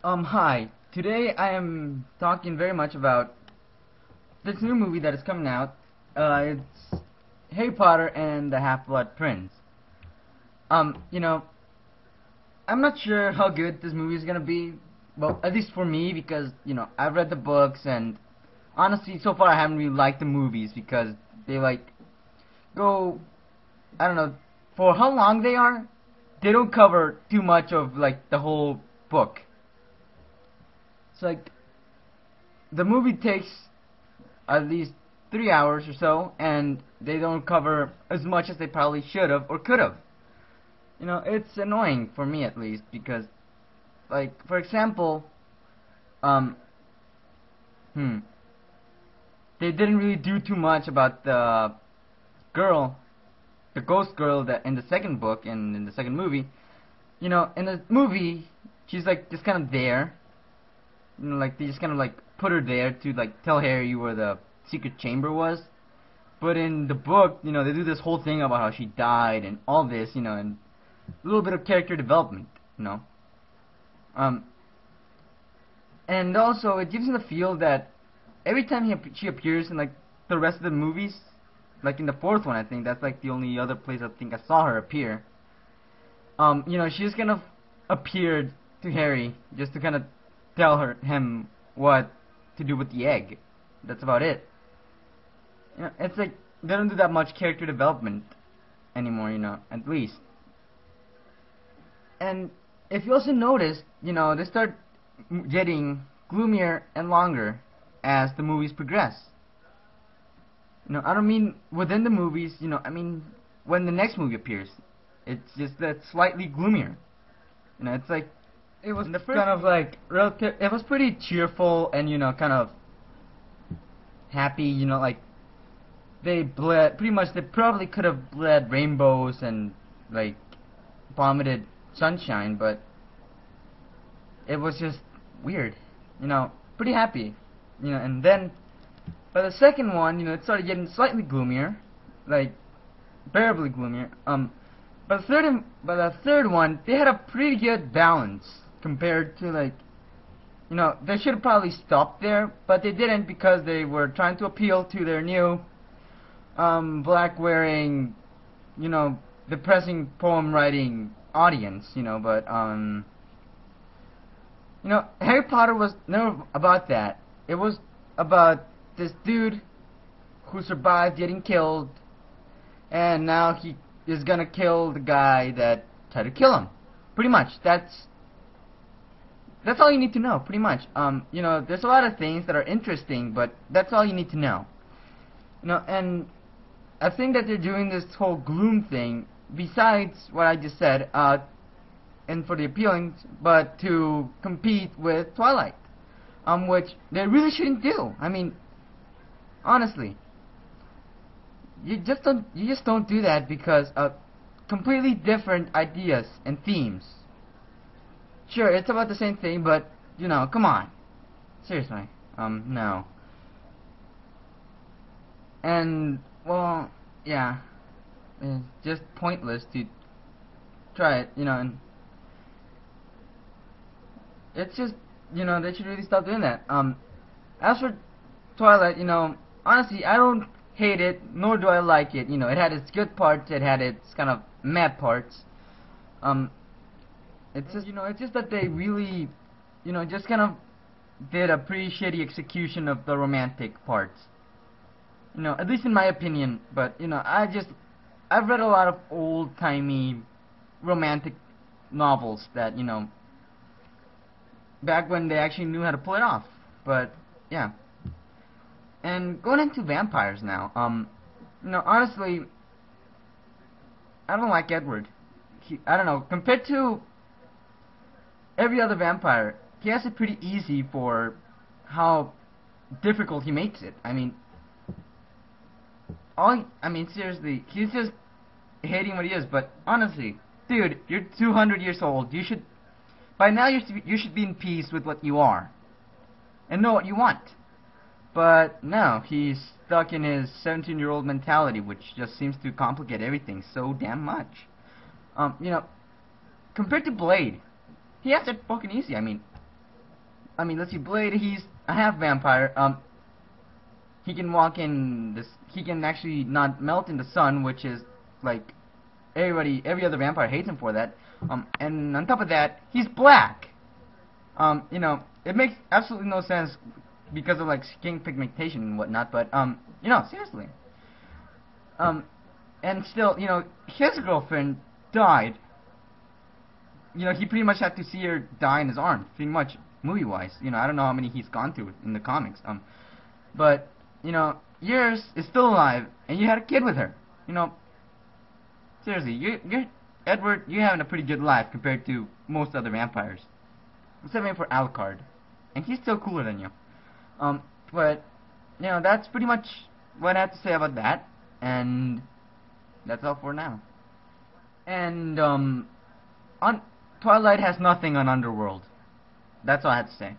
Hi. Today I am talking very much about this new movie that is coming out. It's Harry Potter and the Half-Blood Prince. Um, you know, I'm not sure how good this movie is gonna be. Well, at least for me, because, I've read the books, and honestly, so far I haven't really liked the movies because they, go, I don't know, for how long they are, they don't cover too much of, the whole book. It's like, the movie takes at least 3 hours or so, and they don't cover as much as they probably should have or could have. It's annoying for me at least because, for example, um, hmm, they didn't really do too much about girl, the ghost girl that in the second book and in the second movie. In the movie, she's like just kind of there. Like they just kind of like put her there to like tell Harry where the secret chamber was. But in the book, they do this whole thing about how she died and all this, and a little bit of character development, you know. Um, and also it gives you the feel that every time she appears in like the rest of the movies, like in the fourth one, I think that's like the only other place I think I saw her appear. She's kind of appeared to Harry just to kind of tell him what to do with the egg. That's about it. It's like they don't do that much character development anymore, at least. And if you also notice, they start getting gloomier and longer as the movies progress. I don't mean within the movies, I mean when the next movie appears. It's just that slightly gloomier. It's like it was the first kind of like relative. It was pretty cheerful and kind of happy. Like they bled pretty much. They probably could have bled rainbows and like vomited sunshine, but it was just weird. Pretty happy. And then by the second one, it started getting slightly gloomier, like bearably gloomier. By the third one, they had a pretty good balance compared to they should have probably stopped there, but they didn't because they were trying to appeal to their new black wearing, depressing poem writing audience. Harry Potter was never about that. It was about this dude who survived getting killed, and now he is gonna kill the guy that tried to kill him. Pretty much. That's all you need to know. Pretty much. There's a lot of things that are interesting, but that's all you need to know. And I think that they're doing this whole gloom thing, besides what I just said, and for the appealing, but to compete with Twilight, which they really shouldn't do. I mean, honestly, you just don't do that because of completely different ideas and themes. Sure, it's about the same thing, but come on, seriously, no. And well, yeah, it's just pointless to try it, and it's just, they should really stop doing that. As for Twilight, honestly, I don't hate it, nor do I like it. It had its good parts, it had its kind of meh parts. Um, it's just that they really, just kind of did a pretty shitty execution of the romantic parts. At least in my opinion. But I've read a lot of old-timey romantic novels that back when they actually knew how to pull it off. But yeah. And going into vampires now, honestly, I don't like Edward. I don't know, compared to every other vampire, he has it pretty easy for how difficult he makes it. Seriously, he's just hating what he is, but honestly, dude, you're 200 years old. By now you should be in peace with what you are, and know what you want. But no, he's stuck in his 17-year-old mentality, which just seems to complicate everything so damn much. Um, you know, Compared to Blade, he has it fucking easy. I mean, let's see, Blade, he's a half vampire. He can walk in this. He can actually not melt in the sun, which is like every other vampire hates him for that. And on top of that, he's black. You know, it makes absolutely no sense because of like skin pigmentation and whatnot. But you know, seriously. And still, you know, his girlfriend died. You know, he pretty much had to see her die in his arms, pretty much movie-wise. You know, I don't know how many he's gone through in the comics. But you know, yours is still alive, and you had a kid with her. You know, seriously, you're Edward. You're having a pretty good life compared to most other vampires, except for Alucard, and he's still cooler than you. But you know, that's pretty much what I have to say about that, and that's all for now. And on Twilight has nothing on Underworld. That's all I have to say.